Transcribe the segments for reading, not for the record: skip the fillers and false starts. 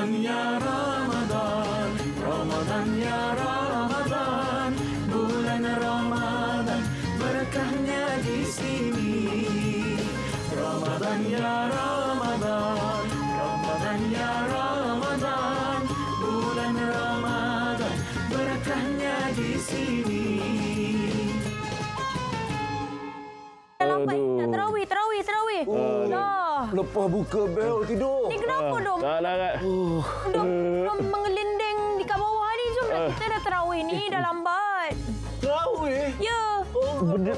Ramadan ya Ramadan, Ramadan ya Ramadan, bulan Ramadan berkahnya di sini. Ramadan ya Ramadan, Ramadan ya Ramadan, bulan Ramadan berkahnya di sini. Lambat nak terawih. Dah. Lepas buka bel tidur. Ni kenapa dong? Tak lah, Kak. Dah mengelinding di kat bawah ni. Jom lah kita dah terawih ni. Dah lambat. Terawih? Ya. Benda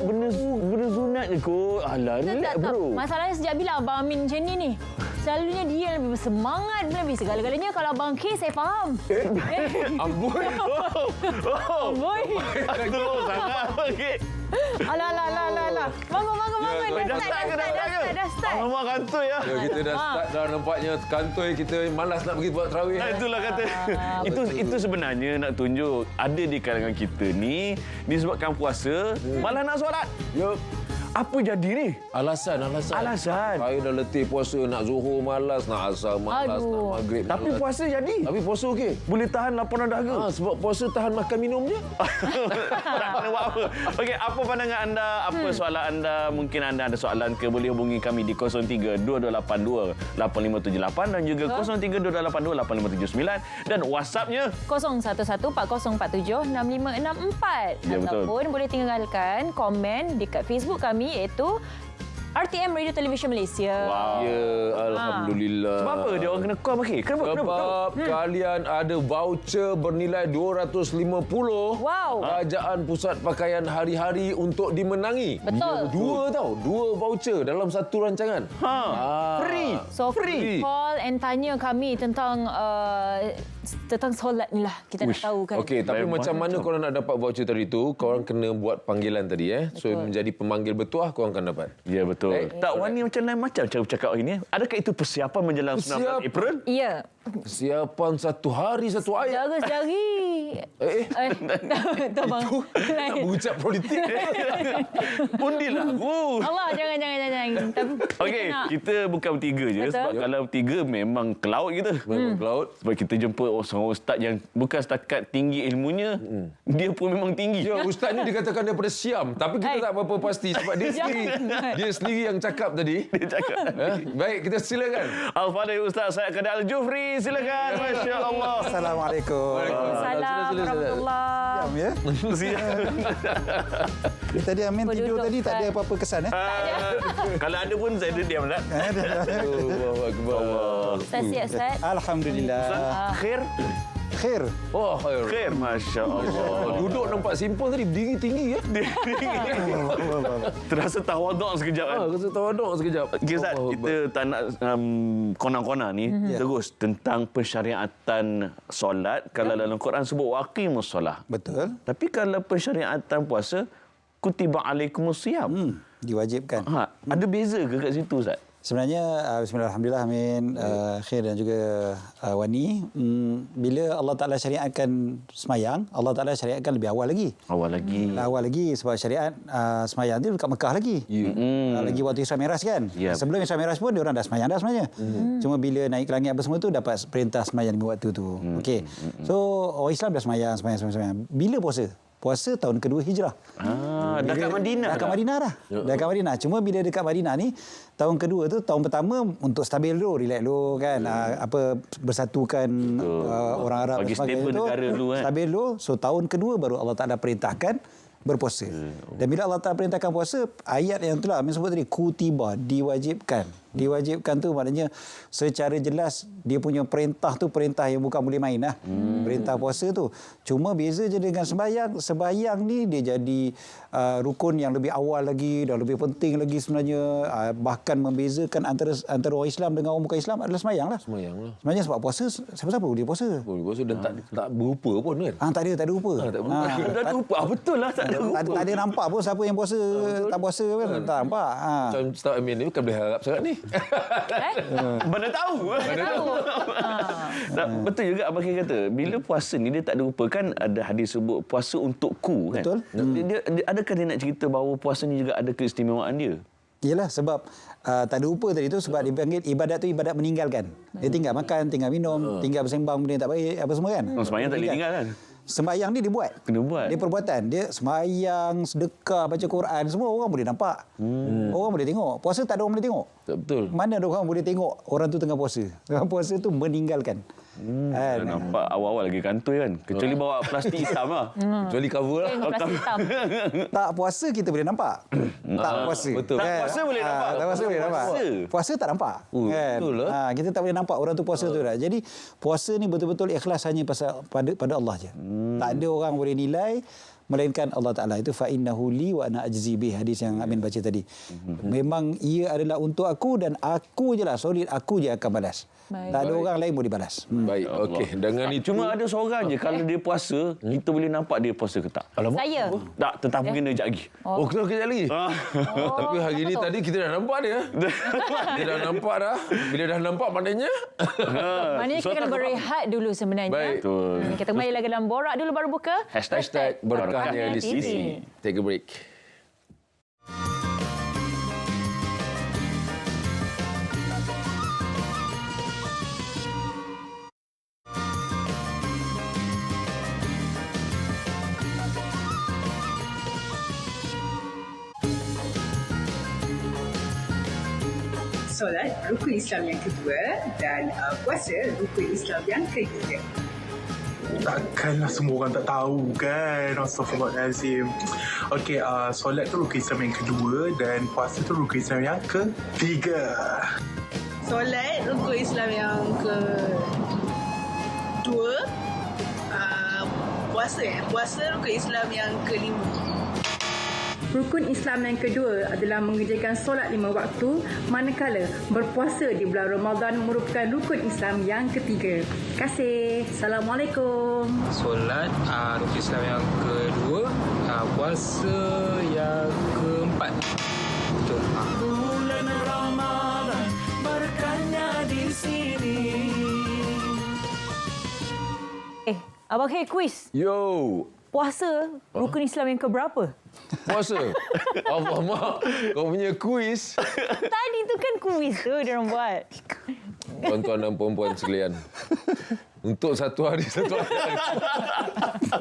sunat je kot. Alah, relax Tak. bro. Masalahnya sejak bila Abang Amin macam ni ni? Selalunya dia yang lebih bersemangat, lebih segala-galanya. Kalau Abang K, saya faham. Amboi. Boy. Terus sangat. Okey. Alah. Bangun. Dah start. Alamak, kantoi ya. Ya, kita dah start dah nampaknya kantoi kita malas nak pergi buat terawih. Itulah kata. Itu sebenarnya nak tunjuk ada di kalangan kita ni disebabkan puasa malah nak solat. Ya. Apa jadi ni? Alasan. Saya dah letih puasa, nak zuhur malas, nak asar malas, Aduh. nak maghrib malas. Tapi puasa jadi. Tapi puasa okey. Boleh tahan laparan dahaga. Sebab puasa tahan makan minum je. Tak kena buat apa. Okey, apa pandangan anda? Apa soalan anda? Mungkin anda ada soalan ke? Boleh hubungi kami di 03-2282-8578 dan juga 03-2282-8579 dan WhatsApp-nya 0114047654. Ya, betul. Ataupun boleh tinggalkan komen dekat Facebook kami iaitu RTM Radio Television Malaysia. Wow. Ya, alhamdulillah. Sebab apa dia orang kena call bagi? Kenapa? Sebab kalian ada voucher bernilai 250 Wow. Kerajaan Pusat Pakaian Hari-Hari untuk dimenangi. Betul. Dua voucher dalam satu rancangan. Free. So Free. call and tanya kami tentang solat ni lah. Kita nak tahu kan. Okey, tapi Baik, macam mana korang nak dapat voucher tadi tu? Korang kena buat panggilan tadi So Betul. menjadi pemanggil bertuah korang akan dapat. Ya, betul. Tak, Wani macam lain macam cara bercakap hari ni. Adakah itu persiapan menjelang 19 April? Ya. Persiapan satu hari satu ayat. Jaga sejari. Tu bang. Nak berucap politik. Undilah aku. Allah, jangan. Tapi Okey, kita bukan bertiga je. Betul. Sebab kalau bertiga memang cloud kita. Memang cloud. Sebab kita jumpa seorang ustaz yang bukan setakat tinggi ilmunya, dia pun memang tinggi. Ya, ustaz ni dikatakan daripada Siam. Tapi kita tak berapa pasti sebab dia sendiri yang cakap tadi. Dia cakap. Baik, kita silakan. Al-Fadhil Ustaz Syed Kadir Al-Jufri, silakan. Masya Allah. Assalamualaikum. Waalaikumsalam warahmatullahi. Diam ya. Tadi Amin tidur Berduduk, tadi tak ada kan? apa-apa kesan Kalau ada pun saya diam tak? Allahu akbar. Ustaz siap, Ustaz? Alhamdulillah. Khair? Khair. Oh, khair. Khair, Masya Allah. Duduk nampak simple tadi, berdiri tinggi ya. Terasa tawaduk sekejap kan? Rasa tawaduk sekejap. Okay, Ustaz, Allahu kita tak nak kona-kona ni terus tentang pensyariatan solat. Kalau dalam Quran sebut waqimus solah. Betul. Tapi kalau pensyariatan puasa, kutiba alaikumusiyam. Diwajibkan. Ada beza ke kat situ, Ustaz? Sebenarnya bismillahirrahmanirrahim Amin, Khair dan juga Wani, bila Allah Taala syariatkan semayang, Allah Taala syariatkan lebih awal lagi. Awal lagi. Sebab syariat semayang tu dekat Mekah lagi. Lagi waktu Isra Miraj kan. Yep. Sebelum Isra Miraj pun dia orang dah semayang dah sebenarnya. Cuma bila naik ke langit apa semua tu dapat perintah semayang di waktu tu. Okey. So orang Islam dah semayang. Bila puasa? Puasa tahun kedua Hijrah. Dah kat Madinah. Dah kat Madinah dah. Dah kat Madinah. Cuma bila dekat Madinah ni, tahun kedua tu, tahun pertama untuk stabil dulu, relax dulu kan. Bersatukan orang Arab Bagi dan sebagainya stable tu. negara dulu kan. Stabil dulu. So tahun kedua baru Allah Ta'ala perintahkan berpuasa. Dan bila Allah Ta'ala perintahkan puasa, ayat yang itulah Amin sebut tadi, kutiba, diwajibkan. Diwajibkan tu maknanya secara jelas dia punya perintah tu perintah yang bukan boleh main lah. Perintah puasa tu. Cuma beza je dengan sembahyang. Sembahyang ni dia jadi rukun yang lebih awal lagi dan lebih penting lagi sebenarnya. Bahkan membezakan antara orang Islam dengan orang bukan Islam adalah sembahyang lah. Sembahyang lah. Sebenarnya sebab puasa, siapa-siapa boleh puasa. Boleh puasa dan tak berupa pun kan. Tak ada rupa. Tak berupa. Tak ada rupa. Betul lah, tak ada rupa. Tak ada nampak pun siapa yang puasa, tak puasa kan. Tak nampak. Macam Ustaz Amin ni bukan boleh harap sangat ni. Mana tahu. Betul juga Abang Khair kata. Bila puasa ni dia tak ada rupa kan, ada hadis sebut puasa untukku kan. Betul. Adakah dia nak cerita bahawa puasa ni juga ada keistimewaan dia? Yelah sebab tak ada rupa tadi tu sebab dipanggil ibadat tu ibadat meninggalkan. Dia tinggal makan, tinggal minum, tinggal bersembang benda yang tak baik apa semua kan. Sembahyang tak boleh tinggal kan? Sembahyang ni dia buat. Kena buat. Dia perbuatan. Dia sembahyang, sedekah, baca Quran, semua orang boleh nampak. Orang boleh tengok. Puasa tak ada orang boleh tengok. Betul. Mana ada orang boleh tengok orang tu tengah puasa. Orang puasa tu meninggalkan. Dah nampak awal-awal lagi kantoi kan. Kecuali bawa plastik hitam lah. Kecuali cover lah. Plastik hitam. Tak puasa kita boleh nampak. Tak puasa. Betul. Tak puasa boleh nampak. Tak puasa boleh nampak. Puasa. Puasa tak nampak. Kan? betul lah. Kita tak boleh nampak orang tu puasa tu dah. Jadi puasa ni betul-betul ikhlas hanya pada Allah je. Tak ada orang boleh nilai melainkan Allah Taala. Itu fa innahu li wa ana ajzi bih, hadis yang Amin baca tadi. Memang ia adalah untuk aku dan aku je lah solid, aku je akan balas. Baik. Tak ada orang lain boleh balas. Baik, okey. Dengan itu Cuma ada seorang je kalau dia puasa, kita boleh nampak dia puasa ke tak. Saya. Tak, tetapi kena kejap lagi. Oh, kita kejap lagi. Tapi hari ni betul. tadi kita dah nampak dia. Dia dah nampak dah. Bila dah nampak maknanya Maknanya kita kena berehat dulu sebenarnya. Baik. Betul. Kita kembali lagi dalam borak dulu baru buka. hashtag berkahnya di sini. Take a break. Solat rukun Islam yang kedua dan puasa rukun Islam yang ketiga. Takkanlah semua orang tak tahu kan. Astaghfirullahalazim. Okey, solat tu rukun Islam yang kedua dan puasa tu rukun Islam yang ketiga. Solat rukun Islam yang kedua. Puasa rukun Islam yang kelima. Rukun Islam yang kedua adalah mengerjakan solat 5 waktu, manakala berpuasa di bulan Ramadan merupakan rukun Islam yang ketiga. Terima kasih. Assalamualaikum. Solat rukun Islam yang kedua, puasa yang keempat. Betul. Bulan Ramadan berkahnya di sini. Abang Khair quiz. Yo. Puasa rukun Islam yang keberapa? Puasa. Allah mak. Kau punya kuis. Tadi tu kan kuis tu dia orang buat. Tuan-tuan dan puan-puan sekalian. Untuk satu hari, satu hari.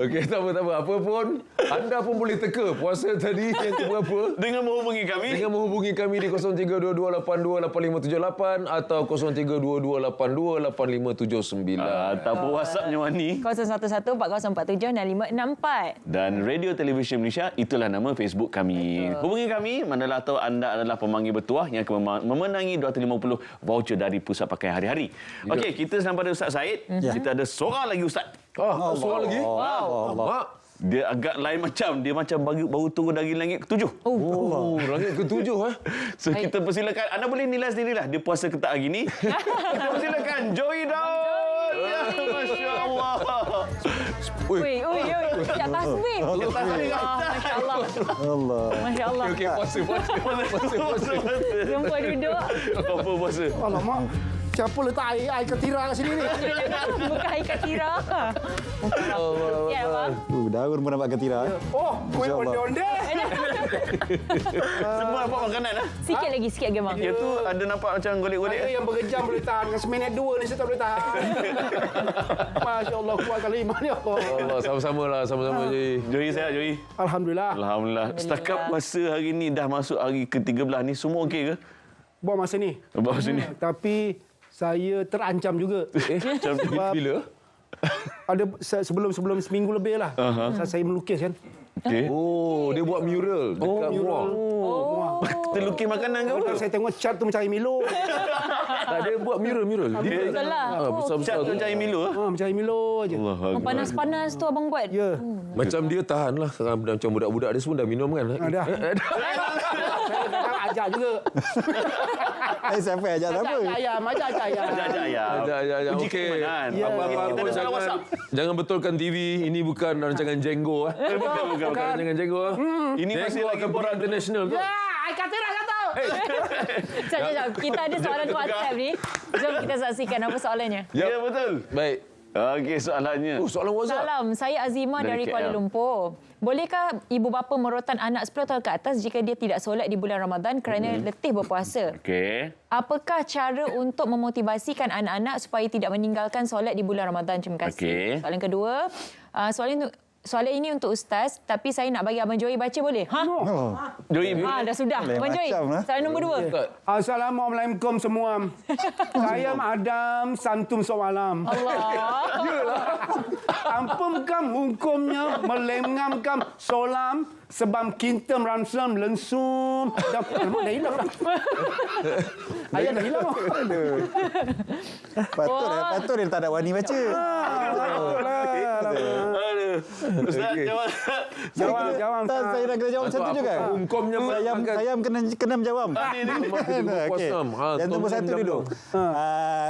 Okey, tak apa. Apa pun, anda pun boleh teka puasa tadi yang keberapa. Dengan menghubungi kami. Dengan menghubungi kami di 0322828578 atau 0322828579. Ataupun WhatsAppnya Wani. 0114047664. Dan Radio Television Malaysia, itulah nama Facebook kami. Hubungi kami, manalah tahu anda adalah pemanggil bertuah yang akan memenangi 250 voucher dari Pusat Pakaian Hari-Hari. Okey, kita sampai pada Ustaz Said. Kita ada seorang lagi Ustaz. Soal lagi? Mak. Dia agak lain macam. Dia macam baru turun dari langit ke-7. Oh, langit ke-7 So kita persilakan. Anda boleh nilai sendirilah dia puasa ke tak hari ni. Kita persilakan Joey Daud. Ya, Masya Allah. Ui. Tak tasbih. Masya Allah. Masya Allah. Okey, puasa. Jumpa duduk. Apa puasa? Alamak, siapa letak air ketira kat sini ni? Bukan air katira. Ya, abang. Daun pun nampak ketira. Oh, kuih onde-onde. Semua nampak makanan lah. Sikit lagi, bang. Dia tu ada nampak macam golek-golek. Ada yang berjam boleh tahan. Dengan seminit 2 ni saya tak boleh tahan. Masya Allah, kuatkan iman ya Allah. Allah, sama-sama Joey. Joey sihat, Joey? Alhamdulillah. Alhamdulillah. Setakat masa hari ni dah masuk hari ke-13 ni, semua okey ke? Buat masa ni. Buat masa ni. Tapi saya terancam juga. Macam Bila? Ada sebelum seminggu lebih lah. Saya melukis kan. okey. Oh, dia buat mural dekat muar. Kita lukis makanan ke apa? Kalau saya tengok cat tu macam air Milo. Tak, dia buat mural. Dia Betul lah. besar-besar Cat tu tu. macam Milo lah. Macam air Milo je. Allah Yang panas-panas tu abang buat. Ya. Macam dia tahan lah. Macam budak-budak dia semua dah minum kan? Dah. Saya kadang ajar juga. Siapa yang ajak siapa? Ayam, ajar ayam. Ajak ayam. Ya. Uji Okey. keimanan. Ya. Apa-apa Kita pun ada salah WhatsApp. jangan betulkan TV. Ini bukan rancangan Jenggo. Bukan. Rancangan Jenggo. Ini masih Jenggo lagi akan pergi international tu. Air katira kata. Sekejap. Kita ada soalan WhatsApp ni. Jom kita saksikan apa soalannya. Ya, betul. Baik. Okey, soalannya. Soalan WhatsApp. Salam, saya Azimah Dari dari KL. Kuala Lumpur. Bolehkah ibu bapa merotan anak 10 tahun ke atas jika dia tidak solat di bulan Ramadan kerana letih berpuasa? Okey. Apakah cara untuk memotivasikan anak-anak supaya tidak meninggalkan solat di bulan Ramadan? Terima kasih. Okey. Soalan kedua, soalan ini untuk Ustaz, tapi saya nak bagi Abang Joy baca boleh? Joy, Dah sudah. Abang Joy, macam lah. soalan nombor 2. Assalamualaikum semua. Saya Adam Santum Sawalam. Allah. Ampunkan hukumnya melengamkan solam sebab kita meransam lensum dan dah hilang dah. Ayat dah hilang. Patut dia tak ada wani baca. Ustaz, Jawab. Tak, saya nak kena jawab macam tu juga. Hukumnya Saya kena menjawab. Okey. Yang nombor 1 dulu.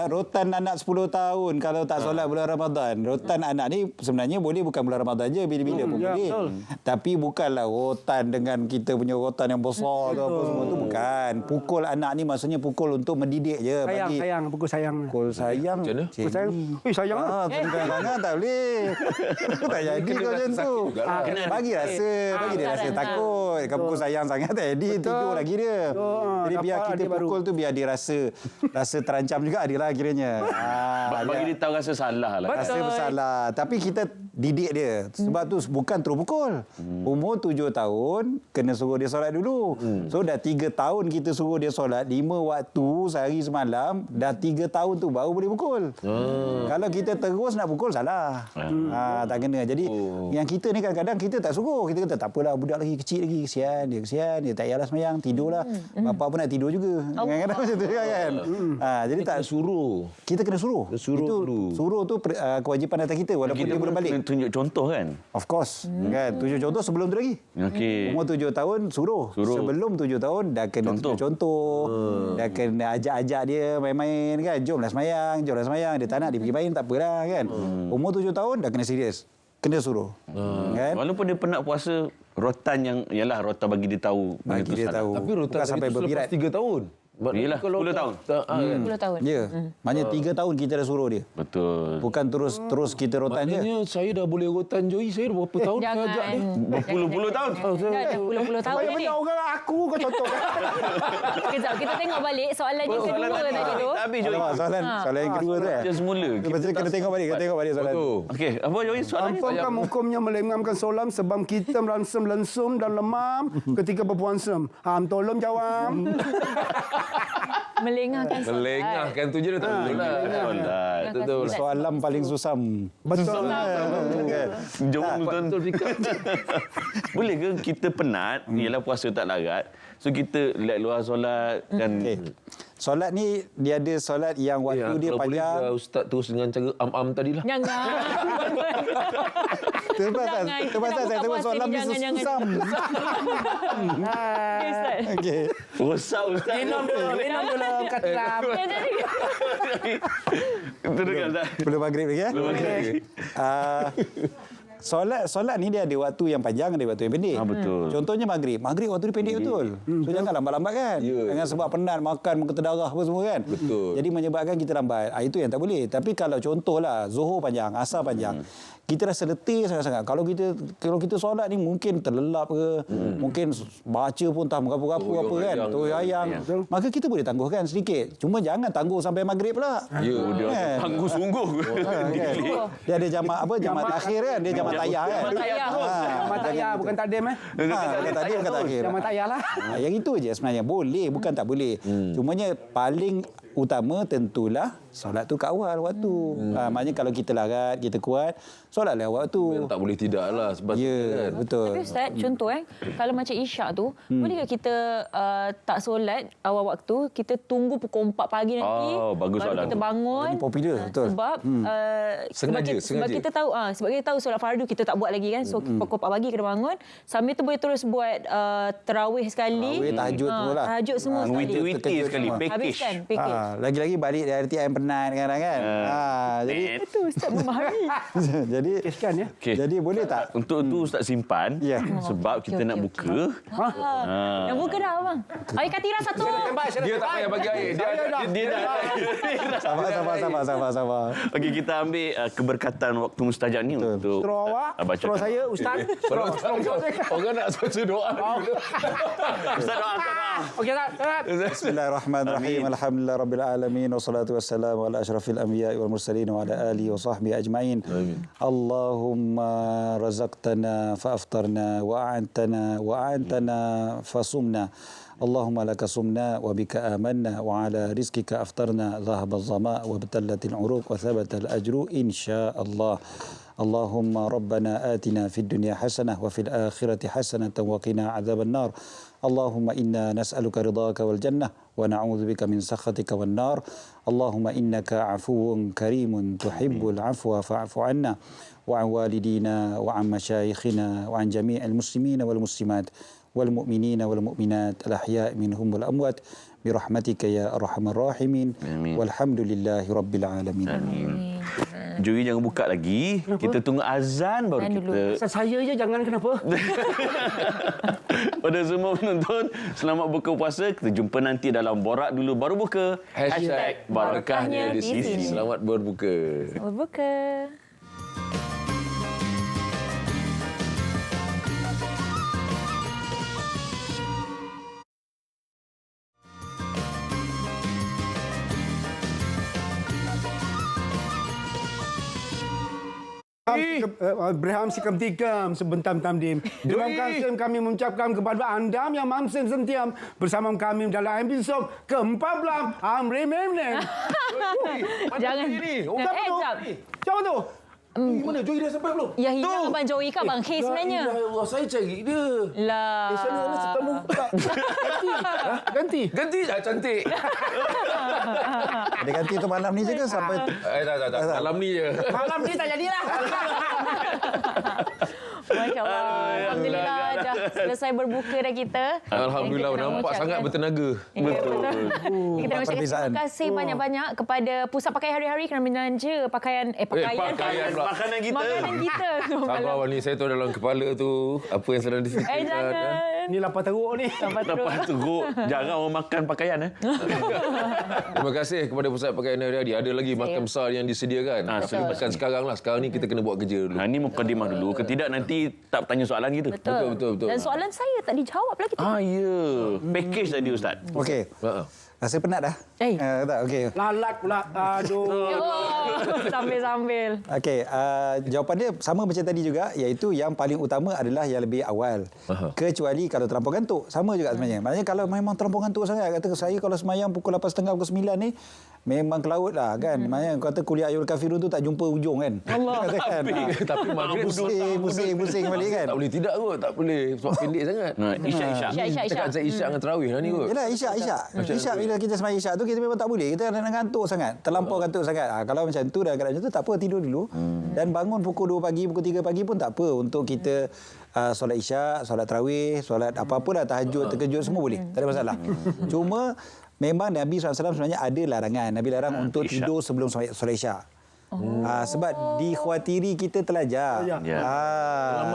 Rotan anak 10 tahun kalau tak solat bulan Ramadan. Rotan anak ni sebenarnya boleh bukan bulan Ramadan je, bila-bila pun boleh. Tapi bukanlah rotan dengan kita punya rotan yang besar ke apa semua tu bukan. Pukul anak ni maksudnya pukul untuk mendidik je. Sayang, pukul sayang. Pukul sayang. Macam mana? Pukul sayang. Sayang ah. Tangan tak boleh. Tak jadi kau macam tu. Bagi dia rasa takut. Kalau pukul sayang sangat tak jadi, tidur lagi dia. Jadi biar kita pukul tu biar dia rasa terancam juga dia lah kiranya. bagi dia tahu rasa salah lah. Rasa bersalah. Tapi kita didik dia. Sebab tu bukan terus pukul. Umur 7 tahun, kena suruh dia solat dulu. So dah 3 tahun kita suruh dia solat, 5 waktu sehari semalam, dah 3 tahun tu baru boleh pukul. Kalau kita terus nak pukul, salah. Tak kena. Jadi yang kita ni kadang-kadang kita tak suruh. Kita kata tak apalah, budak lagi kecil lagi. Kesian dia tak payahlah semayang, tidurlah. Bapa pun nak tidur juga. Kadang-kadang macam tu juga kan. Jadi tak suruh. kita kena suruh. Suruh tu kewajipan atas kita walaupun Kita dia belum balik. tunjuk contoh kan. Of course. Kan? 7 contoh sebelum tu lagi. Okey. Umur 7 tahun suruh. Sebelum 7 tahun dah kena contoh. Dah kena ajak-ajak dia main-main kan. Jomlah semayang. Dia tak nak dia pergi main tak apalah kan. Umur 7 tahun dah kena serius. Kena suruh. Kan? Walaupun dia penat puasa, rotan yang ialah rotan bagi dia tahu. Bagi dia tahu. Tapi rotan Bukan sampai itu berbirat. selepas 3 tahun. Yelah, 10 tahun. 10 tahun. Ya. Maknanya 3 tahun kita dah suruh dia. Betul. Bukan terus kita rotan je. Maknanya saya dah boleh rotan Joy. Saya dah berapa tahun saya ajak dia. Berpuluh-puluh tahun. Dah puluh-puluh tahun ni. Banyak orang aku kau contoh. Kejap, kita tengok balik soalan yang kedua tadi tu. Habis Joy. Alamak, soalan yang kedua tu. Dia semula. Lepas tu kena tengok balik soalan tu. Okey, apa Joy soalan ni? Ampunkan hukumnya melengamkan solam sebab kita meransam lensum dan lemam ketika berpuasa. Tolong jawab. Melengahkan solat. Melengahkan tu je dah tak boleh lah. Solat. Betul. Soalan paling susah. Betul. Jom betul Rika. Boleh ke kita penat, ialah puasa tak larat, so kita let luar solat kan. Solat ni dia ada solat yang waktu dia kalau panjang. boleh Ustaz terus dengan cara am-am tadilah. Jangan. Terpaksa saya sebut soalan ni susah. Okay, Ustaz. Okey. Rosak Ustaz. Minum dulu kata. Teruskan Ustaz. Belum maghrib lagi ya? Belum maghrib. Solat ni dia ada waktu yang panjang, ada waktu yang pendek. Betul. Contohnya maghrib. Maghrib waktu dia pendek betul. So jangan lambat-lambat kan. Jangan sebab penat makan muka terdarah apa semua kan. Betul. Jadi menyebabkan kita lambat. Itu yang tak boleh. Tapi kalau contohlah Zuhur panjang, Asar panjang. Kita rasa letih sangat-sangat. Kalau kita solat ni mungkin terlelap ke, mungkin baca pun tak merapu-rapu apa kan. Toyayang. Maka kita boleh tangguhkan sedikit. Cuma jangan tangguh sampai maghrib pula. Dia tangguh sungguh. Dia ada jamak takhir kan. Dia jamak tayar kan. Jamak tayar bukan takdim Bukan takhir, bukan takhir. Jamak tayar lah. Yang itu je sebenarnya. Boleh, bukan tak boleh. Cumanya paling utama tentulah solat tu kat awal waktu. Maknanya kalau kita larat, kita kuat, solatlah waktu. Tak boleh tidak lah sebab kan. Betul. Tapi Ustaz, contoh kalau macam Isyak tu, boleh ke kita tak solat awal waktu, kita tunggu pukul 4 pagi nanti, bagus baru soalan kita tu. bangun. Ini popular, betul. Sebab sebab kita tahu sebab kita tahu solat fardu kita tak buat lagi kan. So pukul 4 pagi kena bangun. Sambil tu boleh terus buat tarawih sekali. Tahajud semua lah. Tahajud semua sekali. Witi sekali, package. Habiskan package. Lagi-lagi balik dari RTM penat kadang-kadang kan. Jadi Itu Ustaz memahami. jadi Sekian ya. Okey. jadi boleh tak? Untuk tu Ustaz simpan. Ya. Sebab kita nak buka. Dah buka dah abang. Air katira satu. Dia tak payah bagi air. Dia dah. Sabar. Okey, kita ambil keberkatan waktu mustajab ni untuk Terus awak, baca. terus saya, Ustaz. Orang nak baca doa dulu. Ustaz doakan. Okey, Ustaz. Bismillahirrahmanirrahim. Alhamdulillah rabbil alamin wassalatu wassalamu ala asyrafil anbiya'i wal mursalin wa ala alihi wa sahbihi ajma'in. Allahumma razaqtana fa aftarna wa a'antana fa sumna. اللهم لك صمنا وبك آمنا وعلى رزقك أفطرنا ذهب الظماء وابتلت العروق وثبت الأجر إن شاء الله اللهم ربنا آتنا في الدنيا حسنة وفي الآخرة حسنة وقنا عذاب النار اللهم إنا نسألك رضاك والجنة ونعوذ بك من سخطك والنار اللهم إنك عفو كريم تحب العفو فاعف عنا وعن والدينا وعن مشايخنا وعن جميع المسلمين والمسلمات والمؤمنين والمؤمنات الأحياء منهم والأموات برحمتك يا أرحم الراحمين والحمد لله رب العالمين. Joey jangan buka lagi. Kenapa? Kita tunggu azan baru kita. Saya je jangan kenapa. Pada semua penonton, selamat buka puasa. Kita jumpa nanti dalam Borak Dulu Baru Buka. #Barakahnya di sini. Selamat berbuka. Selamat berbuka. Braham sikam tikam sebentam tamdim. Dalam kasem kami mengucapkan kepada anda yang mamsen sentiam bersama kami dalam episod ke-14 Amri Memnem. Jangan. Siapa tu? Mana Joey dah sampai belum? Ya hilang Abang Joey kan Abang Khis sebenarnya. Ya Allah, saya cari dia. Lah. Sana ketemu pula. Ganti dah cantik. Dia ganti tu malam ni je ke sampai Tak. Malam ni je. Malam ni tak jadilah. Masya Allah. Alhamdulillah dah selesai berbuka dah kita. Alhamdulillah, nampak sangat bertenaga. Betul. Kita nak ucapkan terima kasih banyak-banyak kepada Pusat Pakaian Hari-Hari kerana belanja pakaian Pakaian pula. Makanan kita. Sabar awal ni, saya tahu dalam kepala tu apa yang sedang difikirkan. Jangan. Ni lapar teruk ni. Lepas teruk. Jarang orang makan pakaian. Terima kasih kepada Pusat Pakaian Hari-Hari. Ada lagi makan besar yang disediakan. Bukan sekarang lah. Sekarang ni kita kena buat kerja dulu. Ini mukadimah dulu. Ketidak nanti tak bertanya soalan kita. Betul. Dan soalan saya tak dijawab lagi. Ya. Package tadi Ustaz. okey. Rasa penat dah? Tak, okey. Lalat pula. Aduh. Sambil-sambil. Okey, jawapan dia sama macam tadi juga, iaitu yang paling utama adalah yang lebih awal. Kecuali kalau terlampau gantuk. Sama juga sebenarnya. Maknanya kalau memang terlampau gantuk sangat, kata saya kalau semayang pukul 8.30 pukul 9 ni, memang ke laut lah kan. Maknanya kata kuliah Ayul Kafirun tu tak jumpa ujung kan. Allah. Tapi maghrib Pusing balik kan. tak boleh tidak kot. Tak boleh. Sebab pendek sangat. Isyak. Cakap saya isyak dengan tarawih lah ni kot. Yelah, Isyak. Isyak bila kita semayang Isyak tu, kita memang tak boleh. Kita nak ngantuk sangat. Terlampau gantuk sangat. Kalau macam tu dah keadaan macam tu, tak apa, tidur dulu. Dan bangun pukul 2 pagi, pukul 3 pagi pun tak apa. Untuk kita solat Isyak, solat tarawih, solat apa-apa dah, tahajud, terkejut, semua boleh. Tak ada masalah. Cuma memang Nabi SAW sebenarnya ada larangan. Nabi larang untuk tidur sebelum solat Isyak. Sebab dikhawatiri kita terlajar.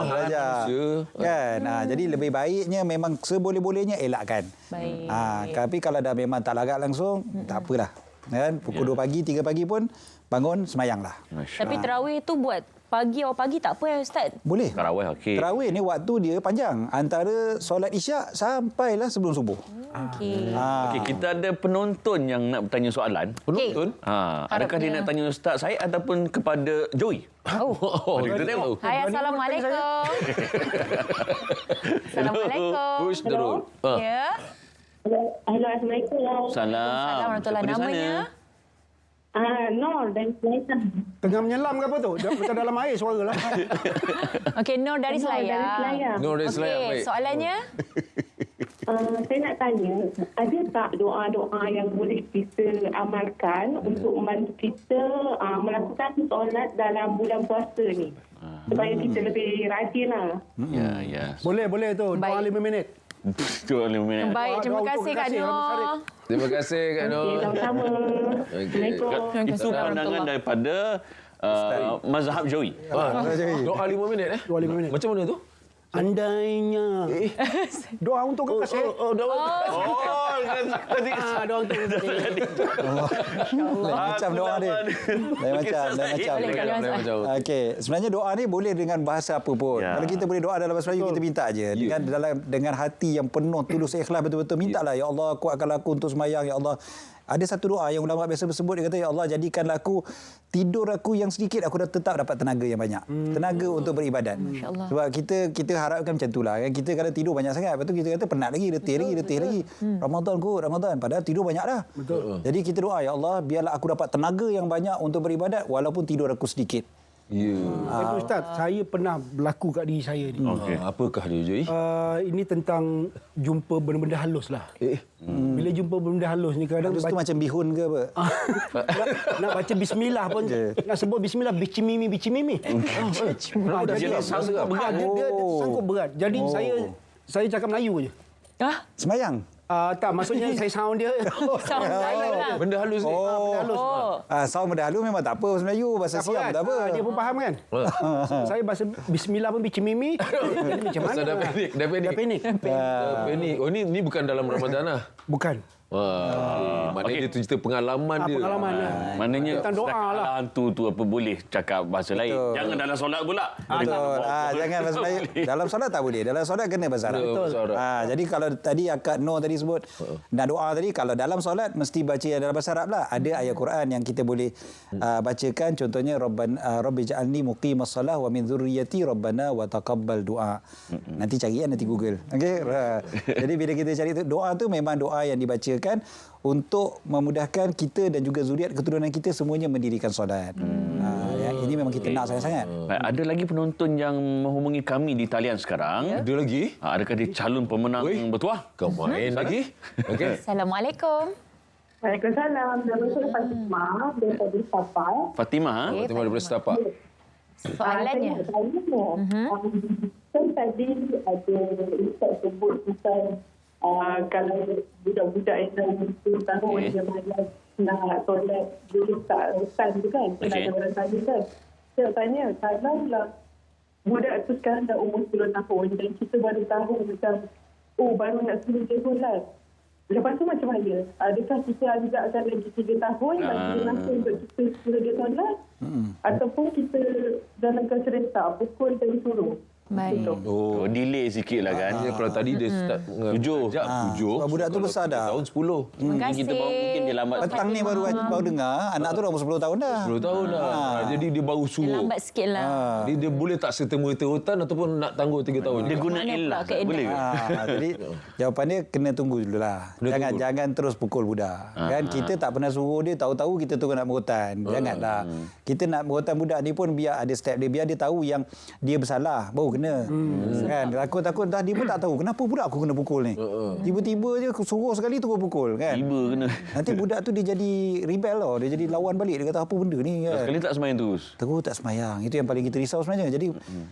Terlajar. Kan? Jadi lebih baiknya memang seboleh-bolehnya elakkan. Baik. Tapi kalau dah memang tak larat langsung, tak apalah. Kan? Pukul 2 pagi, 3 pagi pun bangun semayanglah. Tapi tarawih tu buat awal pagi tak apa ya Ustaz? Boleh. Tarawih okey. Tarawih ni waktu dia panjang. Antara solat Isyak sampailah sebelum subuh. Okey. Okey, kita ada penonton yang nak bertanya soalan. Penonton? Adakah dia nak tanya Ustaz Said ataupun kepada Joey? Kita tengok. Hai, Assalamualaikum. Assalamualaikum. Push terus. Ya. Halo, Assalamualaikum. Salam. Warahmatullahi namanya? Nur dari Selayar. Tengah menyelam ke apa tu? Macam dalam air suara lah. Okey, Nur dari Selayar. Nur dari Selayar, Okey, baik. soalannya? Saya nak tanya, ada tak doa-doa yang boleh kita amalkan untuk membantu kita melakukan solat dalam bulan puasa ni? Supaya kita lebih rajin lah. Ya. Boleh tu. Doa 5 minit. 25 minit. Baik, terima kasih Kak Noh. Terima kasih Kak Noh. Okey, sama-sama. Assalamualaikum. Itu pandangan daripada mazhab Jawi. Doa 5 minit Doa 5 minit. Macam mana tu? Andainya doa untuk kekasih. Doa. Doa untuk kekasih. Macam doa dia. Lain macam. Okey, sebenarnya doa ni boleh dengan bahasa apa pun. Kalau kita boleh doa dalam bahasa Melayu, kita minta aje. Dengan hati yang penuh tulus ikhlas betul-betul mintalah, ya Allah kuatkanlah aku untuk sembahyang, ya Allah. Ada satu doa yang ulama biasa bersebut, dia kata, ya Allah jadikanlah aku tidur aku yang sedikit, aku dah tetap dapat tenaga yang banyak. Tenaga untuk beribadat. Sebab kita harapkan macam itulah. Kita kalau tidur banyak sangat, lepas tu kita kata penat lagi, letih lagi. Ramadan. Padahal tidur banyak dah. Betul. Jadi kita doa, ya Allah biarlah aku dapat tenaga yang banyak untuk beribadat walaupun tidur aku sedikit. Tapi Ustaz, saya pernah berlaku kat diri saya ni. Apakah dia, Joy? Ini tentang jumpa benda-benda halus lah. Bila jumpa benda halus ni kadang halus tu macam bihun ke apa? nak baca bismillah pun nak sebut bismillah bicimimi. Jadi sanggup berat. Dia sanggup berat. Jadi saya cakap Melayu je. Sembayang? Tak, maksudnya saya sound dia. Sound Melayu lah. Benda halus ni. Benda halus. Sound benda halus memang tak apa bahasa Melayu, bahasa Siam tak apa. Dia pun faham kan? Saya bahasa bismillah pun bicimimi. Jadi macam mana? Dah panik. Oh ni bukan dalam Ramadan lah. Bukan. Maknanya dia cerita pengalaman dia. Maknanya tentang doa lah. Hantu tu apa boleh cakap bahasa lain. Jangan dalam solat pula. Betul. Jangan bahasa Melayu. Dalam solat tak boleh. Dalam solat kena bahasa Arab. Betul. Jadi kalau tadi Kak Noh tadi sebut nak doa tadi, kalau dalam solat mesti baca dalam bahasa Arab lah. Ada ayat Quran yang kita boleh bacakan, contohnya Rabbi ja'alni muqimas salah wa min dzurriyyati rabbana wa taqabbal du'a. Nanti cari nanti Google. Okey. Jadi bila kita cari doa tu memang doa yang dibaca untuk memudahkan kita dan juga zuriat keturunan kita semuanya mendirikan solat. Ini memang kita nak sangat-sangat. Ada lagi penonton yang menghubungi kami di talian sekarang. Ada lagi? Adakah dia calon pemenang bertuah? Kau main lagi? Okey. Assalamualaikum. Waalaikumsalam. Nama saya Fatimah daripada Setapak. Fatimah, Fatimah daripada Setapak. Soalannya. Kan tadi ada Ustaz sebut tentang kalau budak-budak yang dah 10 tahun dia malas nak solat, dia tak tu kan. Ada orang tanya kan. Saya tanya, kalau budak tu sekarang dah umur 10 tahun dan kita baru tahu macam, baru nak suruh dia solat. Lepas tu macam mana? Adakah kita ajakkan lagi 3 tahun bagi dia masa untuk kita suruh dia solat? Ataupun kita dalam kereta pukul dan suruh? Baik. Delay sikit lah kan. Kalau tadi dia start 7. Budak tu besar dah. Tahun 10. Terima kasih. Kita mungkin dia lambat. Petang ni baru dengar anak tu dah umur 10 tahun dah. 10 tahun dah. Jadi dia baru Dia suruh. lambat sikit lah. Dia boleh tak serta-merta hutan ataupun nak tangguh 3 tahun. Dia guna elah. Boleh ke? Jadi jawapan dia kena tunggu dululah. Jangan terus pukul budak. Kan kita tak pernah suruh dia, tahu-tahu kita terus nak berhutan. Janganlah. Kita nak berhutan budak ni pun biar ada step dia, biar dia tahu yang dia bersalah baru kena. Kan takut dah dia pun tak tahu kenapa budak aku kena pukul ni. Tiba-tiba je suruh sekali terus pukul kan. Tiba kena. Nanti budak tu dia jadi rebel tau. Dia jadi lawan balik. Dia kata apa benda ni kan. Sekali tak sembahyang terus. Terus tak sembahyang. Itu yang paling kita risau sebenarnya. Jadi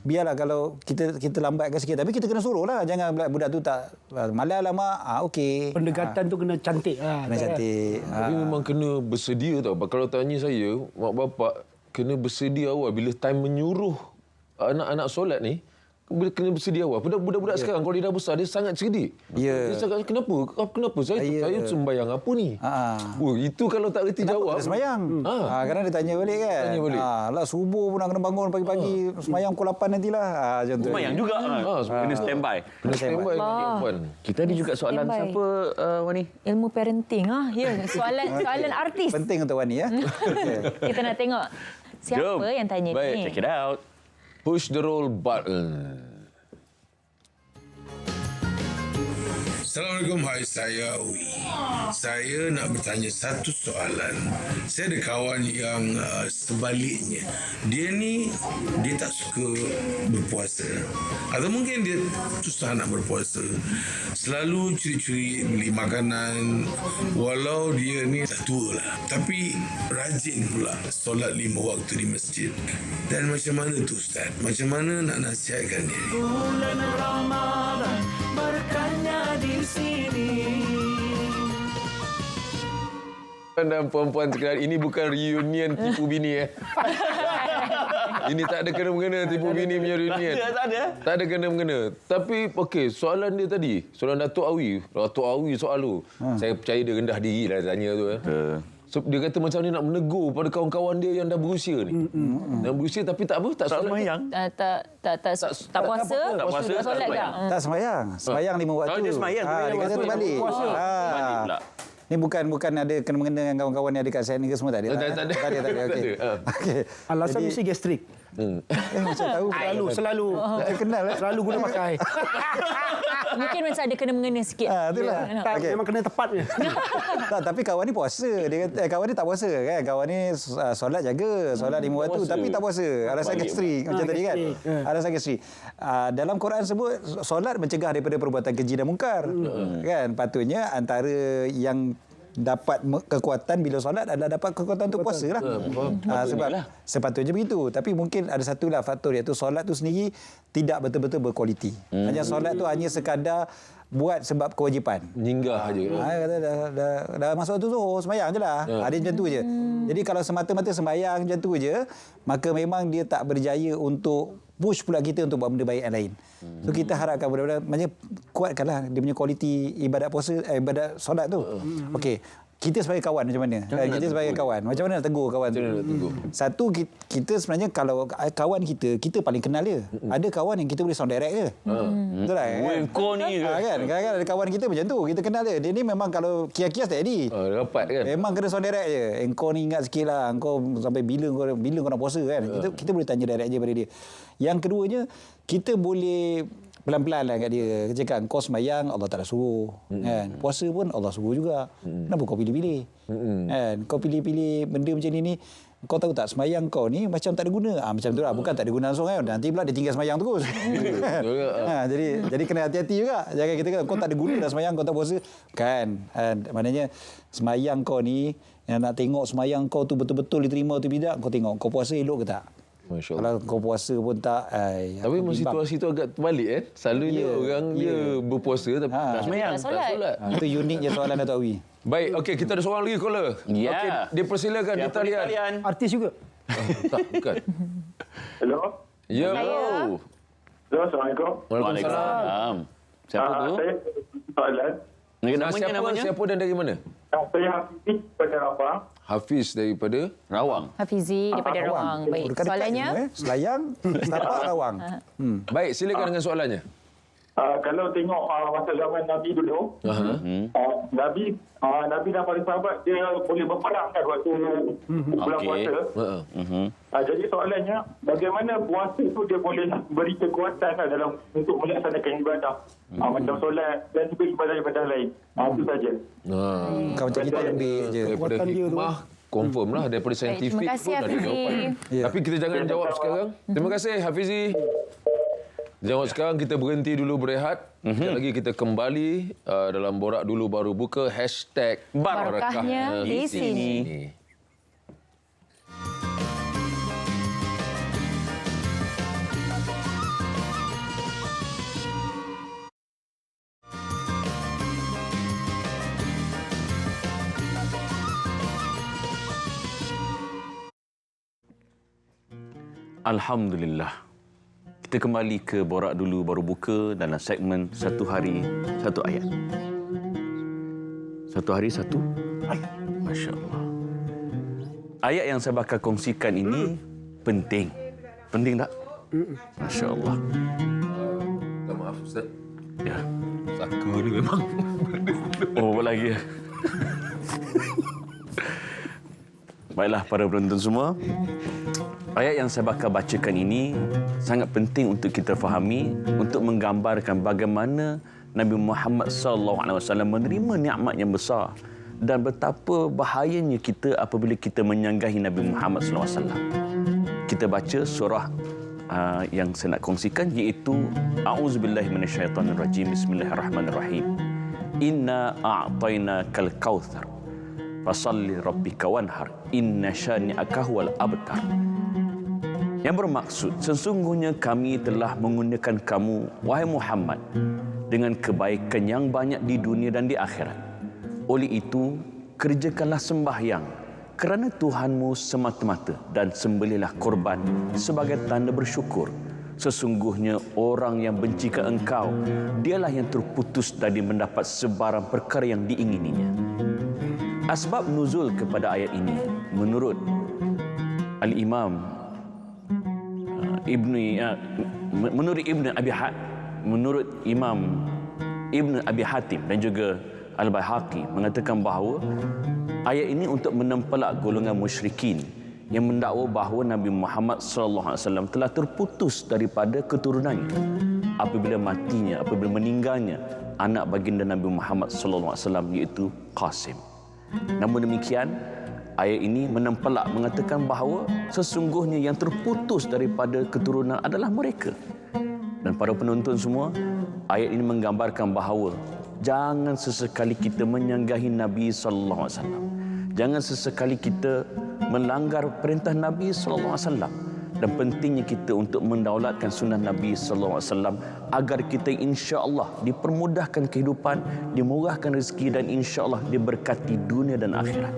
biarlah kalau kita lambatkan sikit, tapi kita kena suruh lah. Jangan budak tu tak malas lah mak. Okey. Pendekatan tu kena cantik lah. Kena cantik. Tapi memang kena bersedia tau. Kalau tanya saya, mak bapak kena bersedia awal bila time menyuruh anak-anak solat ni. Kena bersedia awal. Budak-budak sekarang kalau dia dah besar dia sangat cerdik. Dia cakap kenapa saya sembahyang apa ni? Itu kalau tak reti jawab. Dia sembahyang. Kadang dia tanya balik kan. Lah subuh pun nak kena bangun pagi-pagi sembahyang pukul 8 nantilah. Macam tu. Sembahyang juga. Kena standby. Kena standby. Kita ada juga soalan siapa Wani? Ilmu parenting soalan artis. Penting untuk Wani ya. Kita nak tengok siapa yang tanya ni. Check it out. Push the roll button. Assalamualaikum, hai saya Awi. Saya nak bertanya satu soalan. Saya ada kawan yang sebaliknya. Dia tak suka berpuasa. Atau mungkin dia susah nak berpuasa. Selalu curi-curi beli makanan. Walau dia ni dah tua lah. Tapi rajin pula solat 5 waktu di masjid. Dan macam mana tu Ustaz? Macam mana nak nasihatkan dia? Bulan Ramadan berkahnya Dan puan-puan sekalian, ini bukan reunion tipu bini Ini tak ada kena-mengena tipu bini punya reunion. Tak ada kena-mengena. Tapi okey, soalan dia tadi, soalan Datuk Awi soal tu. Saya percaya dia rendah diri lah tanya tu. So, dia kata macam ni nak menegur pada kawan-kawan dia yang dah berusia ni. Yang berusia tapi tak apa, tak sembahyang. Tak puasa, tak solat tak? Tak sembahyang. Sembahyang 5 waktu. Kalau dia sembahyang, dia kata tu balik. Balik pula. Ni bukan ada kena-mengena dengan kawan-kawan yang ada kat sana ke semua tak ada. Tak ada. Okey. Alasan mesti gastrik. Macam tahu Selalu kenal selalu guna pakai. Mungkin macam ada kena-mengena sikit. Itulah. Tak, memang kena tepatnya. Tak, tapi kawan ni puasa. Dia kata kawan ni tak puasa kan. Kawan ni solat jaga, solat 5 waktu tapi tak puasa. Alasan gastrik macam tadi kan. Alasan gastrik. Dalam Quran sebut solat mencegah daripada perbuatan keji dan mungkar. Kan? Patutnya antara yang dapat kekuatan bila solat adalah dapat kekuatan untuk puasa lah. Sebab sepatutnya begitu. Tapi mungkin ada satulah faktor iaitu solat tu sendiri tidak betul-betul berkualiti. Hanya solat tu hanya sekadar buat sebab kewajipan. Nyinggah aja. Kata dah masuk tu Zuhur, sembahyang je lah. Ada macam tu je. Jadi kalau semata-mata sembahyang macam tu je, maka memang dia tak berjaya untuk push pula kita untuk buat benda baik yang lain. So kita harapkan benar-benar macam kuatkanlah dia punya kualiti ibadat puasa, ibadat solat tu. Okey. Kita sebagai kawan macam mana? Kita sebagai kawan macam mana nak tegur kawan tu? Satu, kita sebenarnya kalau kawan kita paling kenal dia. Ada kawan yang kita boleh sound direct je. Betul tak? Kau ni kan? Kadang-kadang ada kawan kita macam tu. Kita kenal dia. Dia ni memang kalau kias-kias tak jadi. Rapat kan? Memang kena sound direct je. Engkau ni ingat sikit lah. Engkau sampai bila kau nak puasa kan? Kita boleh tanya direct je pada dia. Yang keduanya, kita boleh pelan-pelan lah kat dia. Cakap, kau sembahyang, Allah tak ada suruh. Kan? Puasa pun Allah suruh juga. Kenapa kau pilih-pilih? Kan? Kau pilih-pilih benda macam ni. Kau tahu tak, sembahyang kau ni macam tak ada guna. Macam tu lah. Bukan tak ada guna langsung kan. Nanti pula dia tinggal sembahyang terus. Jadi kena hati-hati juga. Jangan kita kata, kau tak ada guna dah sembahyang, kau tak puasa. Kan? Maknanya, sembahyang kau ni, yang nak tengok sembahyang kau tu betul-betul diterima atau tidak, kau tengok. Kau puasa elok ke tak? Kalau kau puasa pun tak. Tapi memang situasi tu agak terbalik kan. Selalunya orang dia berpuasa tapi tak sembahyang, tak solat. Itu uniknya soalan Datuk Awi. Baik, okey, kita ada seorang lagi caller. Okey, dipersilakan di talian. Artis juga. Tak, bukan. Hello. Ya. Hello, Assalamualaikum. Waalaikumsalam. Siapa tu? Saya soalan. Namanya? Siapa dan dari mana? Saya Hafiz daripada Rawang. Hafiz daripada Rawang. Hafizi daripada Rawang. Baik, soalannya? Selayang, setapak Rawang. Baik, silakan dengan soalannya. Kalau tengok masa zaman Nabi dulu, Nabi dan para sahabat dia boleh berperang kan waktu bulan puasa. Jadi soalannya, bagaimana puasa tu dia boleh beri kekuatan dalam untuk melaksanakan ibadah macam solat dan juga ibadah-ibadah lain. Itu saja. Kau macam kita ambil je. Daripada hikmah, confirm lah daripada saintifik terima kasih, pun ada Hafizi. jawapan. Tapi kita jangan jawab sekarang. Terima kasih Hafizi. Jawab sekarang, kita berhenti dulu berehat. Sekejap lagi kita kembali dalam Borak Dulu Baru Buka #Barakahnya di sini. Alhamdulillah. Kita kembali ke Borak Dulu Baru Buka dalam segmen Satu Hari Satu Ayat. Satu hari satu ayat. Masya Allah. Ayat yang saya bakal kongsikan ini penting. Penting tak? Masya Allah. Maaf Ustaz. Ya. Saka ni memang. Oh, apa lagi? Baiklah para penonton semua. Ayat yang saya bakal bacakan ini sangat penting untuk kita fahami untuk menggambarkan bagaimana Nabi Muhammad SAW menerima nikmat yang besar dan betapa bahayanya kita apabila kita menyanggahi Nabi Muhammad SAW. Kita baca surah yang saya nak kongsikan iaitu A'udzubillahi minasyaitonirrajim. Bismillahirrahmanirrahim. Inna a'tainakal kautsar fasalli rabbika wanhar inna syani'aka huwal abtar. Yang bermaksud, sesungguhnya kami telah menggunakan kamu, wahai Muhammad, dengan kebaikan yang banyak di dunia dan di akhirat. Oleh itu, kerjakanlah sembahyang kerana Tuhanmu semata-mata dan sembelihlah korban sebagai tanda bersyukur. Sesungguhnya orang yang benci ke engkau, dialah yang terputus dari mendapat sebarang perkara yang diingininya. Asbab nuzul kepada ayat ini menurut Al-Imam menurut Imam Ibn Abi Hatim dan juga Al-Baihaqi mengatakan bahawa ayat ini untuk menempelak golongan musyrikin yang mendakwa bahawa Nabi Muhammad SAW telah terputus daripada keturunannya apabila meninggalnya anak baginda Nabi Muhammad SAW iaitu Qasim. Namun demikian, ayat ini menempelak mengatakan bahawa sesungguhnya yang terputus daripada keturunan adalah mereka. Dan para penonton semua, ayat ini menggambarkan bahawa jangan sesekali kita menyanggahi Nabi SAW. Jangan sesekali kita melanggar perintah Nabi SAW. Dan pentingnya kita untuk mendaulatkan sunnah Nabi SAW agar kita insya-Allah dipermudahkan kehidupan, dimurahkan rezeki dan insya-Allah diberkati dunia dan akhirat.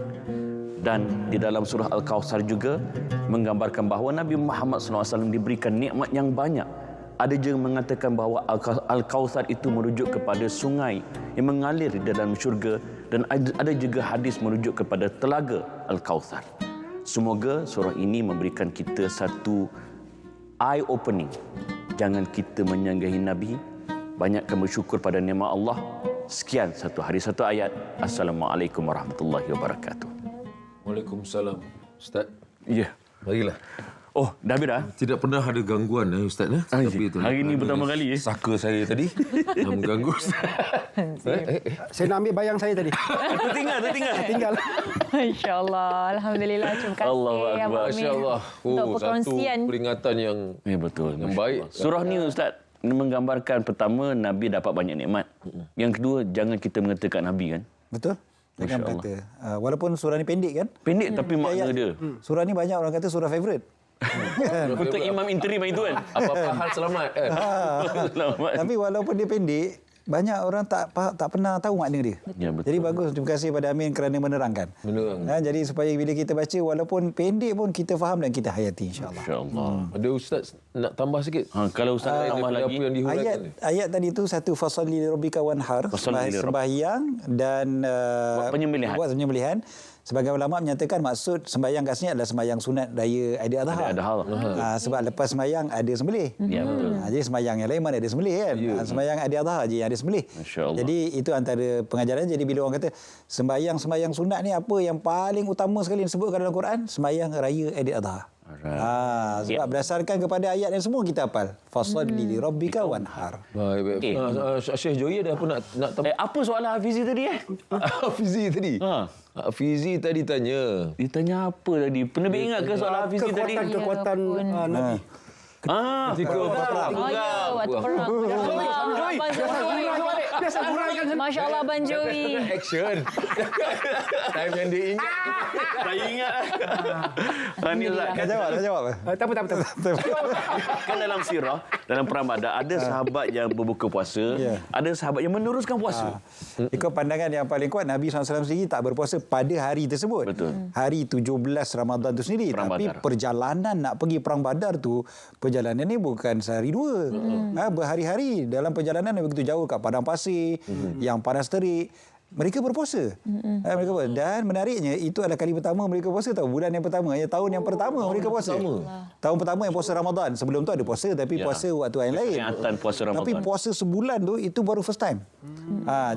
Dan di dalam surah Al-Kautsar juga menggambarkan bahawa Nabi Muhammad SAW diberikan nikmat yang banyak. Ada juga mengatakan bahawa Al-Kautsar itu merujuk kepada sungai yang mengalir di dalam syurga, dan ada juga hadis merujuk kepada telaga Al-Kautsar. Semoga surah ini memberikan kita satu eye opening. Jangan kita menyanggahi Nabi, banyakkan bersyukur pada nikmat Allah. Sekian satu hari satu ayat. Assalamualaikum warahmatullahi wabarakatuh. Waalaikumsalam. Ustaz. Ya. Marilah. Oh, dah habis dah? Tidak pernah ada gangguan Ustaz. Tapi itu hari ini pertama kali. Saka saya tadi mengganggu Ustaz. Saya nak ambil bayang saya tadi. Tinggal. InsyaAllah. Alhamdulillah. Terima kasih. Allahu Akbar. Masya-Allah. Untuk perkongsian. Satu peringatan yang betul. Yang baik. Surah ni Ustaz menggambarkan pertama Nabi dapat banyak nikmat. Yang kedua jangan kita mengatakan Nabi kan. Betul. Jangan kata. Walaupun surah ni pendek kan? Pendek tapi makna dia. Surah ni banyak orang kata surah favourite. Untuk imam interim itu kan. Apa-apa hal selamat kan. Selamat. Tapi walaupun dia pendek, banyak orang tak pernah tahu makna dia. Ya, betul. Jadi bagus, terima kasih pada Amin kerana menerangkan. Jadi supaya bila kita baca walaupun pendek pun kita faham dan kita hayati insya-Allah. Insya-Allah. Ada Ustaz nak tambah sikit? Kalau Ustaz nak tambah lagi apa yang ayat tadi tu satu fasalli lirabbika wanhar, sembahyang dan buat penyembelihan. Sebagai ulama menyatakan maksud sembahyang kat sini adalah sembahyang sunat raya Aidil-Adha. Sebab lepas sembahyang ada sembelih. Ya, betul. Jadi sembahyang yang lain mana ada sembelih kan? Sembahyang Aidil-Adha je yang ada sembelih. Jadi itu antara pengajaran. Jadi bila orang kata sembahyang sunat ni apa yang paling utama sekali disebutkan dalam Quran? Sembahyang raya Aidil-Adha. Sebab berdasarkan kepada ayat yang semua kita hafal. Fashalli li rabbika wanhar. Baik. Syekh Joy ada apa nak tambah? Apa soalan Hafizi tadi Hafizi tadi? Hafizi tadi tanya. Dia tanya apa tadi? Pernah ingat ke soalan Hafizi tadi? Kekuatan Nabi. Ketika perang. Waktu perang. Masya Allah Abang Joey. Action. Time yang dia ingat. Saya ingat. Dah jawab. Tak apa. Kan dalam sirah, dalam perang Badar ada sahabat yang berbuka puasa, ada sahabat yang meneruskan puasa. Ikut pandangan yang paling kuat, Nabi SAW sendiri tak berpuasa pada hari tersebut. Betul. Hari 17 Ramadan tu sendiri. Perang Tapi Badar. Perjalanan nak pergi Perang Badar tu, perjalanan ni bukan sehari dua. Berhari-hari. Dalam perjalanan yang begitu jauh kat padang pasir, yang panas terik. Mereka berpuasa. Mereka berpuasa. Dan menariknya, itu adalah kali pertama mereka puasa. Bulan yang pertama, tahun yang pertama mereka puasa. Tahun pertama yang puasa Ramadan. Sebelum tu ada puasa, tapi puasa waktu yang lain. Puasa Ramadan. Tapi puasa sebulan tu, itu baru first time.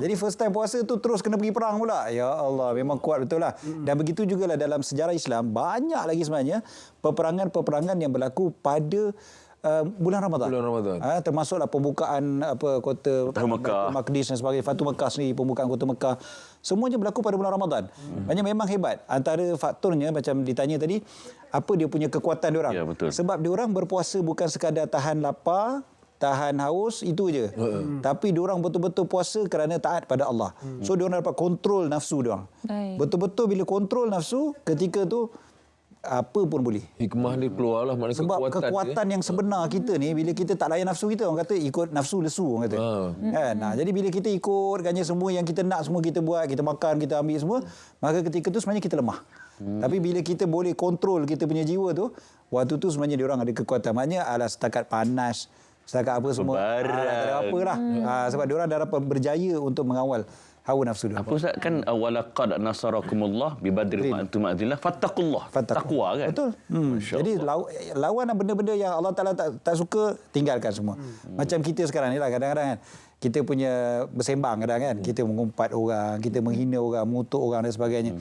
Jadi first time puasa tu terus kena pergi perang pula. Ya Allah, memang kuat betul lah. Dan begitu jugalah dalam sejarah Islam, banyak lagi sebenarnya peperangan-peperangan yang berlaku pada bulan Ramadan. Termasuklah pembukaan kota Mekah, Maqdis dan sebagainya, Fatu Mekah sendiri, pembukaan kota Mekah. Semuanya berlaku pada bulan Ramadan. Maknanya memang hebat. Antara faktornya macam ditanya tadi, apa dia punya kekuatan diorang? Ya, betul. Sebab diorang berpuasa bukan sekadar tahan lapar, tahan haus, itu je. Tapi diorang betul-betul puasa kerana taat pada Allah. So diorang dapat kontrol nafsu diorang. Betul-betul bila kontrol nafsu, ketika tu apa pun boleh. Hikmah dia keluarlah, maknanya Sebab kekuatan yang sebenar kita ni, bila kita tak layan nafsu kita, orang kata ikut nafsu lesu, orang kata. Kan? Jadi bila kita ikut ganya semua yang kita nak, semua kita buat, kita makan, kita ambil semua, maka ketika tu sebenarnya kita lemah. Tapi bila kita boleh kontrol kita punya jiwa tu, waktu tu sebenarnya diorang ada kekuatan. Maknanya setakat panas, setakat apa semua, tak ada apalah. Sebab diorang dah dapat berjaya untuk mengawal hawa nafsu dia. Apa Ustaz kan walaqad nasarakumullah bi badrin wa antum adillah fattaqullah. Takwa kan? Betul. Jadi lawan benda-benda yang Allah Taala tak suka, tinggalkan semua. Macam kita sekarang ni lah, kadang-kadang kan kita punya bersembang kadang kan, kita mengumpat orang, kita menghina orang, mengutuk orang dan sebagainya.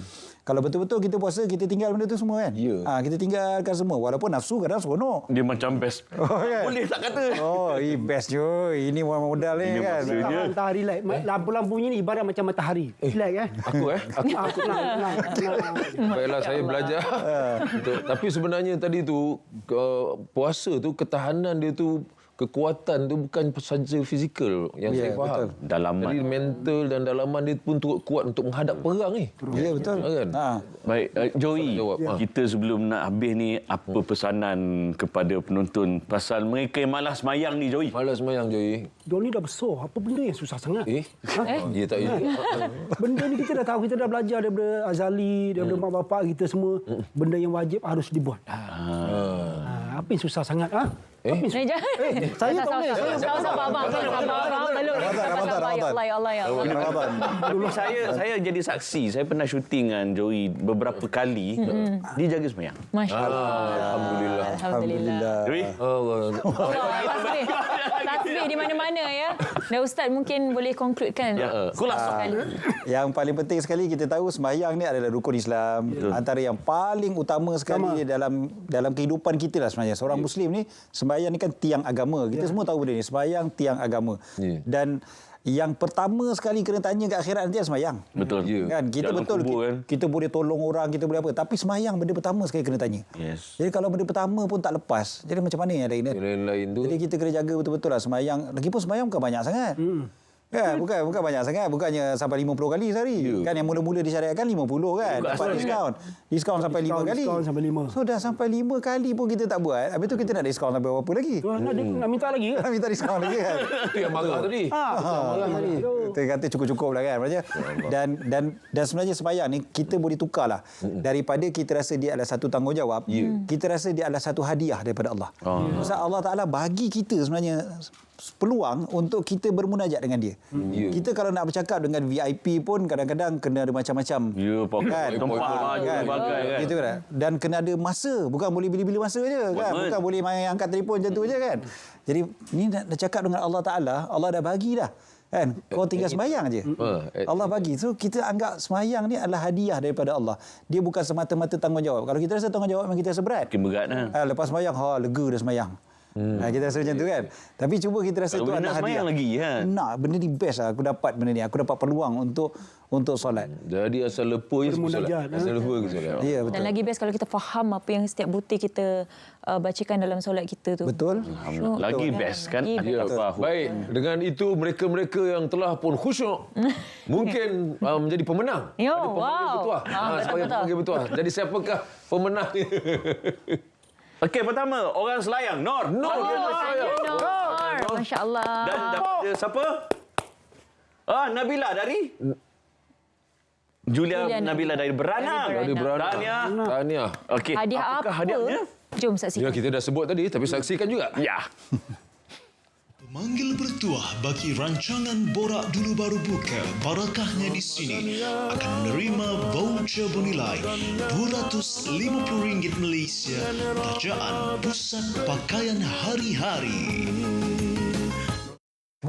Kalau betul-betul kita puasa, kita tinggal benda tu semua kan? Kita tinggalkan semua. Walaupun nafsu kadang seronok. Dia macam best. Kan? Boleh tak kata? Ini best je. Ini modal ni kan. Matahari relax. Lampu-lampunya ni ibarat macam matahari. Relax kan? Aku baiklah, saya belajar. Tapi sebenarnya tadi tu, puasa tu, ketahanan dia tu, kekuatan tu bukan sahaja fizikal yang saya faham. Dalaman. Jadi mental dan dalaman dia pun turut kuat untuk menghadap perang ni. Ya, betul. Kan? Baik, Joey, kita sebelum nak habis ni, apa pesanan kepada penonton pasal mereka yang malas semayang ni, Joey? Malas semayang, Joey. Diorang ni dah besar. Apa benda yang susah sangat? Ya tak ya. Benda ni kita dah tahu, kita dah belajar daripada azali, daripada mak bapak kita semua. Benda yang wajib harus dibuat. Apa yang susah sangat? Saya tak boleh. Sabar abang. Belum. Ya Allah. Saya jadi saksi. Saya pernah syuting dengan Joey beberapa kali. Dia jaga semayang. Alhamdulillah. Joey? Tasbih di mana-mana ya. Dan Ustaz mungkin boleh concludekan. Yang paling penting sekali kita tahu sembahyang ni adalah rukun Islam. Antara yang paling utama sekali dalam kehidupan kita lah sebenarnya. Seorang Muslim ni, sembahyang ni kan tiang agama. Kita semua tahu benda ni. Sembahyang tiang agama. Dan yang pertama sekali kena tanya kat akhirat nanti adalah sembahyang. Betul. Kan? Kita Jalan betul kubur, kan? kita boleh tolong orang, kita boleh apa. Tapi sembahyang benda pertama sekali kena tanya. Jadi kalau benda pertama pun tak lepas, jadi macam mana yang lain tu? Jadi kita kena jaga betul-betul lah sembahyang. Lagipun sembahyang bukan banyak sangat. Kan? Bukan banyak sangat. Bukannya sampai 50 kali sehari. Kan yang mula-mula disyariatkan 50 kan. Dapat diskaun. Diskaun sampai 5 kali. So dah sampai 5 kali pun kita tak buat. Habis tu kita nak diskaun sampai berapa lagi? Nak minta lagi ke? Nak minta diskaun lagi kan? Itu yang marah tadi. Kita kata cukup-cukup lah kan. Dan sebenarnya sembahyang ni kita boleh tukar lah. Daripada kita rasa dia adalah satu tanggungjawab, kita rasa dia adalah satu hadiah daripada Allah. Sebab Allah Ta'ala bagi kita sebenarnya peluang untuk kita bermunajat dengan dia. Kita kalau nak bercakap dengan VIP pun kadang-kadang kena ada macam-macam. Kan? Gitu kan. Dan kena ada masa, bukan boleh bila-bila masa je kan. Bukan boleh main angkat telefon macam tu je kan. Jadi ni nak cakap dengan Allah Taala, Allah dah bagi dah. Kan? Kau tinggal sembahyang je. Allah bagi. So kita anggap sembahyang ni adalah hadiah daripada Allah. Dia bukan semata-mata tanggungjawab. Kalau kita rasa tanggungjawab memang kita rasa berat. Berat lah. Lepas sembahyang, lega dah sembahyang. Kita rasa macam tu kan. Tapi cuba kita rasa tu adalah hadiah. Lagi kan. Nak benda ni best lah. Aku dapat benda ni. Aku dapat peluang untuk solat. Jadi asal lepa je solat. Asal lepa ke solat. Ya, betul. Dan lagi best kalau kita faham apa yang setiap butir kita bacakan dalam solat kita tu. Betul. Lagi best kan. Baik. Dengan itu mereka-mereka yang telah pun khusyuk mungkin menjadi pemenang. Pemanggil bertuah. Sebagai pemanggil bertuah. Jadi siapakah pemenang? Okey, pertama orang Selayang, Nor. Masya-Allah. Dan dapat siapa? Nabila dari Julia Nabila dari Beranang. Tahniah. Okey. Hadiah apa? Hadiahnya? Jom saksikan. Ya, kita dah sebut tadi tapi saksikan juga. Ya. Pemanggil bertuah bagi rancangan Borak Dulu Baru Buka barakahnya di sini akan menerima voucher bernilai RM250 Malaysia kerajaan Pusat Pakaian Hari-Hari.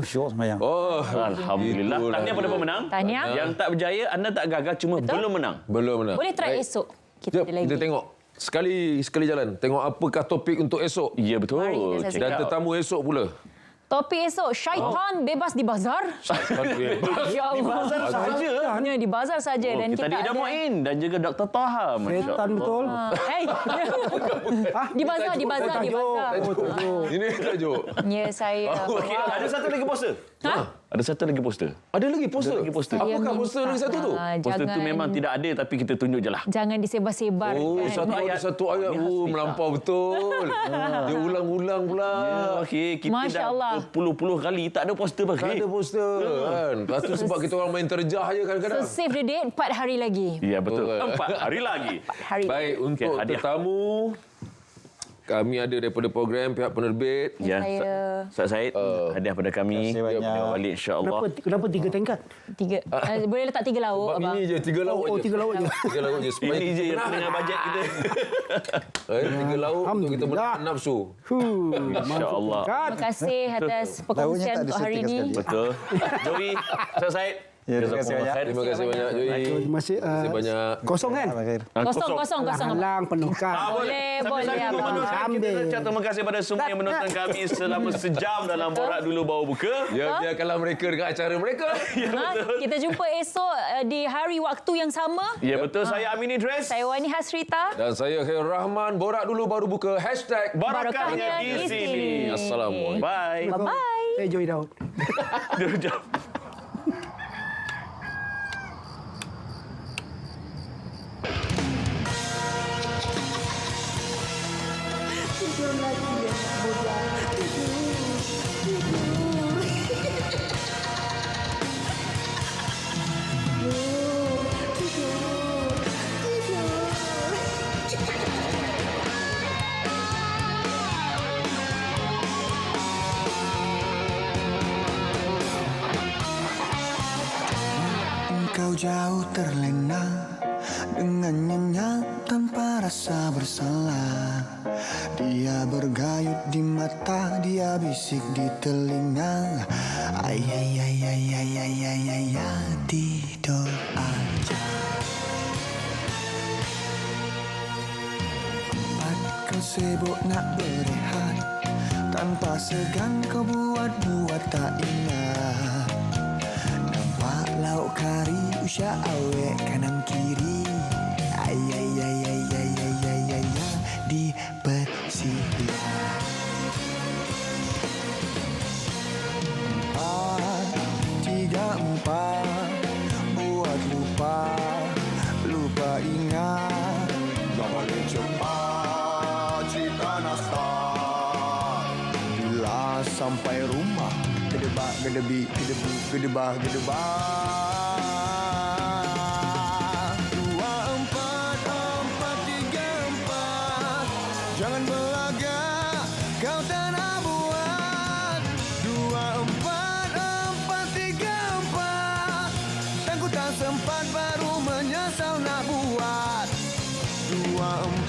Syok sembahyang. Alhamdulillah. Tahniah pada pemenang. Tahniah. Yang tak berjaya, anda tak gagal, cuma belum menang. Belum menang. Boleh try esok. Kita tengok. Sekali jalan. Tengok apakah topik untuk esok. Ya, betul. Dan tetamu esok pula. Topik esok, syaitan bebas di bazar. Syaitan bebas. Ya Allah. Di bazar saja. Hanya di bazar saja. Dan kita ada Ida Muin dan juga Dr. Taha. Syaitan betul. Di bazar. Ini tajuk. Ya, saya. Okey, ada satu lagi puasa. Ada satu lagi poster. Ada lagi poster? Apakah poster lagi satu tu? Poster tu memang tidak ada, tapi kita tunjuk je lah. Jangan disebar-sebar. Oh, satu ayat. Oh, melampau betul. Dia ulang-ulang pula. Okey, kita Masya dah Allah. berpuluh-puluh kali tak ada poster bagi. Tak ada poster kan. Lepas tu sebab kita orang main terjah je kadang-kadang. So, save the date 4 hari lagi. Ya, betul. 4 hari lagi. Baik, untuk tetamu, kami ada daripada program pihak penerbit. Ya, Ustaz Said, hadiah pada kami. Terima kasih banyak. Balik insya-Allah. Kenapa 3 tingkat? 3. Boleh letak 3 lauk, Sebab abang. ini je, 3 lauk je. 3 lauk je. 3 lauk je. Supaya Ini je yang dengan bajet kita. 3 lauk untuk kita menahan nafsu. Insya-Allah. Terima kasih atas perkongsian untuk hari ini. Betul. Joey, Ustaz Said. Ya, terima kasih banyak. Terima kasih banyak, Joey. Terima kasih. Terima kasih banyak. Kosong kan? Kosong. Halang penuhkan. Boleh, Sambil abang. kita ucap terima kasih pada semua yang menonton kami selama sejam dalam Borak Dulu Baru Buka. Ya, biarkanlah mereka dengan acara mereka. Kita jumpa esok di hari waktu yang sama. Ya, betul. Saya Amin Idris. Saya Wani Hasrita. Dan saya Khairul Rahman. Borak Dulu Baru Buka. Barakahnya di sini. Assalamualaikum. Bye. Bye-bye. Joey Daud. Engkau jauh terlena dengan nyenyak tanpa rasa bersalah. Dia bergayut di mata, dia bisik di telinga. Ay ay ay ay ay ay ay ay ay, tidur aja. Empat kau sibuk nak berehat, tanpa segan kau buat tak ingat. Nampak lauk kari usah awek kanan kiri. Ay ay ay ay ay ay ay ay ay, dibersihkan. 4, 3, 4, buat lupa ingat. Tak boleh cepat cerita nak start. Bila sampai rumah, gedebak gedebi gedebu gedebah gedebah. 2, 4, 4, 3, 4. Jangan berlagak, kau tak nak buat. 2, 4, 4, 3, 4. Dan ku tak sempat baru menyesal nak buat. 2, 4